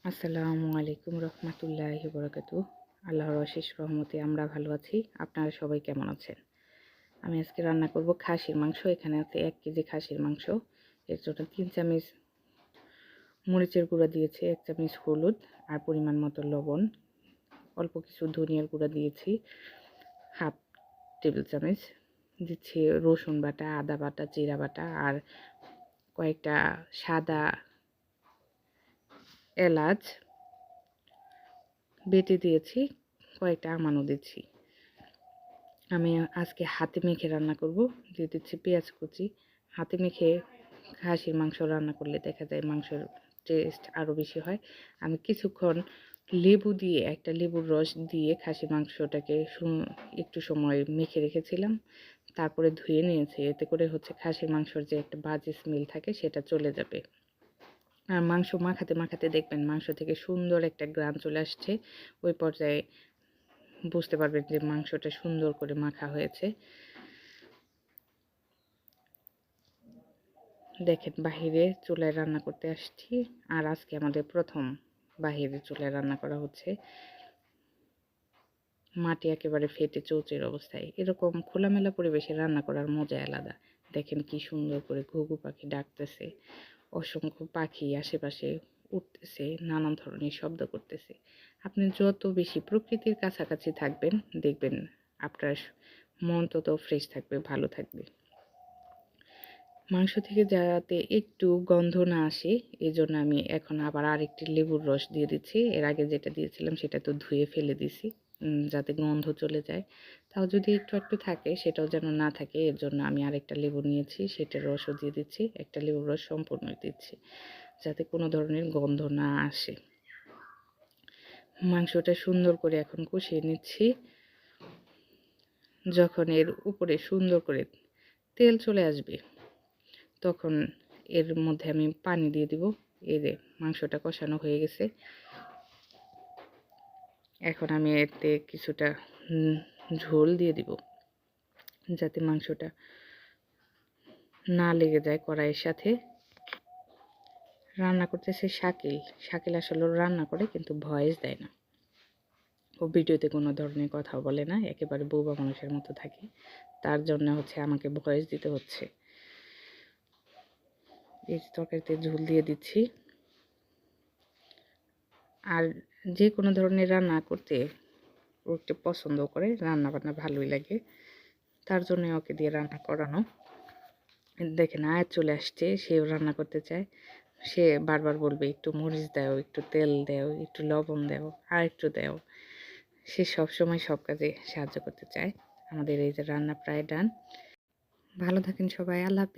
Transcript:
আসসালামু আলাইকুম রহমতুল্লাহি বরকাতুহ। আল্লাহর অশেষ রহমতে আমরা ভালো আছি। আপনারা সবাই কেমন আছেন? আমি আজকে রান্না করব খাসির মাংস। এখানে আছে 1 কেজি খাসির মাংস। এর জন্য 3 চামচ মরিচের গুঁড়া দিয়েছি, 1 চামচ হলুদ আর পরিমাণ মতো লবণ, অল্প কিছু ধনিয়ার গুঁড়া দিয়েছি, হাফ টেবিল চামচ দিচ্ছি রসুন বাটা, আদা বাটা, জিরা বাটা আর কয়েকটা সাদা এলাচ বেটে দিয়েছি, কয়েকটা আমানও দিচ্ছি। আমি আজকে হাতে মেখে রান্না করব। দিয়ে দিচ্ছি পেঁয়াজ কুচি। হাতে মেখে খাসির মাংস রান্না করলে দেখা যায় মাংসের টেস্ট আরও বেশি হয়। আমি কিছুক্ষণ লেবু দিয়ে, একটা লেবুর রস দিয়ে খাসির মাংসটাকে একটু সময় মেখে রেখেছিলাম, তারপরে ধুয়ে নিয়েছি। এতে করে হচ্ছে খাসির মাংসর যে একটা বাজে স্মেল থাকে সেটা চলে যাবে। আর মাংস মাখাতে মাখাতে দেখবেন মাংস থেকে সুন্দর একটা ঘ্রাণ চলে আসছে। ওই পর্যায়ে বুঝতে পারবেন যে মাংসটা সুন্দর করে মাখা হয়েছে। দেখেন বাহিরে চুলায় রান্না করতে আসছি, আর আজকে আমাদের প্রথম বাহিরে চুলায় রান্না করা হচ্ছে। মাটি একেবারে ফেটে চৌচির অবস্থায়। এরকম খোলামেলা পরিবেশে রান্না করার মজা আলাদা। দেখেন কি সুন্দর করে ঘুঘু পাখি ডাকতেছে, অসংখ্য পাখি আশেপাশে উঠতেছে, নানান ধরনের শব্দ করতেছে। আপনি যত বেশি প্রকৃতির কাছাকাছি থাকবেন দেখবেন আপনার মন তত ফ্রেশ থাকবে, ভালো থাকবে। মাংস থেকে যাতে একটু গন্ধ না আসে এজন্য আমি এখন আবার আরেকটি লেবুর রস দিয়ে দিচ্ছি। এর আগে যেটা দিয়েছিলাম সেটা তো ধুয়ে ফেলে দিছি, যাতে গন্ধ চলে যায়। তাও যদি একটু একটু থাকে সেটাও যেন না থাকে, এর জন্য আমি আরেকটা লেবু নিয়েছি, সেটার রসও দিয়ে দিচ্ছি। একটা লেবুর রস সম্পূর্ণ দিচ্ছি যাতে কোনো ধরনের গন্ধ না আসে। মাংসটা সুন্দর করে এখন কষিয়ে নিচ্ছি। যখন এর উপরে সুন্দর করে তেল চলে আসবে তখন এর মধ্যে আমি পানি দিয়ে দিব। এই যে মাংসটা কষানো হয়ে গেছে। এখন আমি এতে কিছুটা ঝোল দিয়ে দিব যাতে মাংসটা না লেগে যায় কড়াইয়ের সাথে। রান্না করতেছে শাকিল। শাকিল আসলে রান্না করে কিন্তু ভয়েস দেয় না। ও ভিডিওতে কোনো ধরনের কথা বলে না, একেবারে বোবা মানুষের মতো থাকে। তার জন্য হচ্ছে আমাকে ভয়েস দিতে হচ্ছে। এই তরকারিতে ঝোল দিয়ে দিচ্ছি। আর যে কোনো ধরনের রান্না করতে ও একটু পছন্দ করে, রান্না বান্না ভালোই লাগে, তার জন্য ওকে দিয়ে রান্না করানো। দেখেন আয়াত চলে আসছে, সেও রান্না করতে চায়। সে বারবার বলবে একটু মরিচ দাও, একটু তেল দাও, একটু লবণ দাও, আর একটু দাও। সে সবসময় সব কাজে সাহায্য করতে চায়। আমাদের এই যে রান্না প্রায় ডান। ভালো থাকেন সবাই। আল্লাহ হাফেজ।